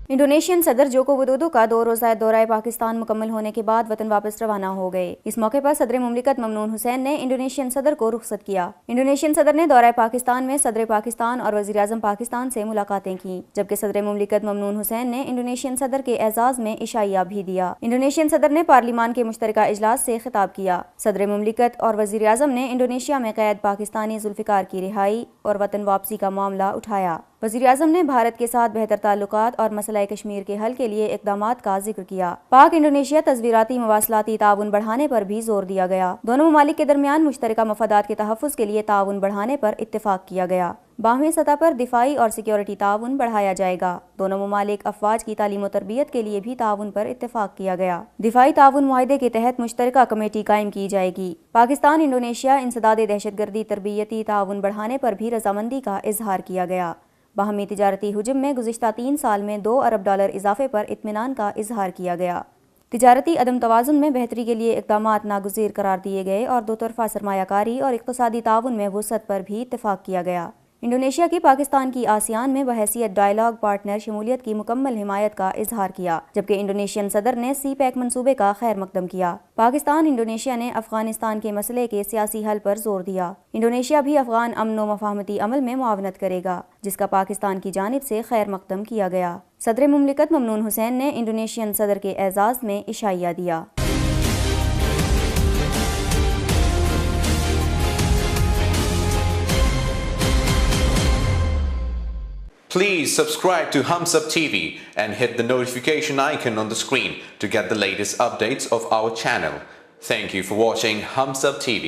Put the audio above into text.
Indonesian सदर Joko Widodo का 2 रोज़ा दौरा पाकिस्तान मुकम्मल होने के बाद वतन वापस रवाना हो गए। इस मौके पर सदर मुमलिकत ममनून हुसैन ने इंडोनेशियन सदर को रुखसत किया। इंडोनेशियन सदर ने दौरा पाकिस्तान में सदर पाकिस्तान और वज़ीर आज़म पाकिस्तान से मुलाकातें की, जबकि सदर मुमलिकत ममनून हुसैन ने इंडोनेशियन सदर के एजाज़ में इशाइया भी दिया। इंडोनेशियन सदर ने पार्लिमान के मुश्तरका इजलास से खिताब किया। सदर मुमलिकत और वज़ीर आज़म ने इंडोनेशिया में कैद पाकिस्तानी जुल्फ़िकार की रिहाई और वतन वापसी का मामला उठाया। वज़ीर आज़म ने भारत के साथ बेहतर ताल्लुकात और मसला कश्मीर के हल के लिए इक़दामात का जिक्र किया। पाक इंडोनेशिया तज़वीराती मवासलाती ताउन बढ़ाने पर भी जोर दिया गया। दोनों ममालिक के दरमियान मुश्तरका मफादात के तहफ़्फ़ुज़ के लिए ताउन बढ़ाने पर इत्तेफाक किया गया। बाहमी सतह पर दिफाई और सिक्योरिटी ताउन बढ़ाया जाएगा। दोनों ममालिक अफवाज की तालीम और तरबियत के लिए भी ताउन पर इत्तेफाक किया गया। दिफाई ताउन मुआहदे के तहत मुश्तरका कमेटी कायम की जाएगी। पाकिस्तान इंडोनेशिया इंसदाद दहशतगर्दी तरबियती ताउन बढ़ाने पर भी रजामंदी का इजहार किया गया। बाहमी तिजारती हुजम में गुज़िश्ता 3 साल में $2 अरब इजाफे पर इत्मीनान का इजहार किया गया। तिजारती अदम तवाज़ुन में बेहतरी के लिए इक़दामात नागुज़ीर करार दिए गए और दो तरफ़ा सरमायाकारी और इक़्तिसादी ताउन में वुसअत पर भी इत्तेफाक किया गया। इंडोनेशिया की पाकिस्तान की आसियान में बहैसियत डायलॉग पार्टनर शमूलियत की मुकम्मल हिमायत का इजहार किया, जबकि इंडोनेशियन सदर ने सी-पैक मंसूबे का खैर मकदम किया। पाकिस्तान इंडोनेशिया ने अफगानिस्तान के मसले के सियासी हल पर जोर दिया। इंडोनेशिया भी अफगान अमन व मफाहमती अमल में मुआवनत करेगा, जिसका पाकिस्तान की जानिब से खैर मकदम किया गया। सदर मुमलिकत ममनून हुसैन ने इंडोनेशियन सदर के एजाज़ में इशाइया दिया। Please subscribe to HumSub.TV and hit the notification icon on the screen to get the latest updates of our channel. Thank you for watching HumSub.TV.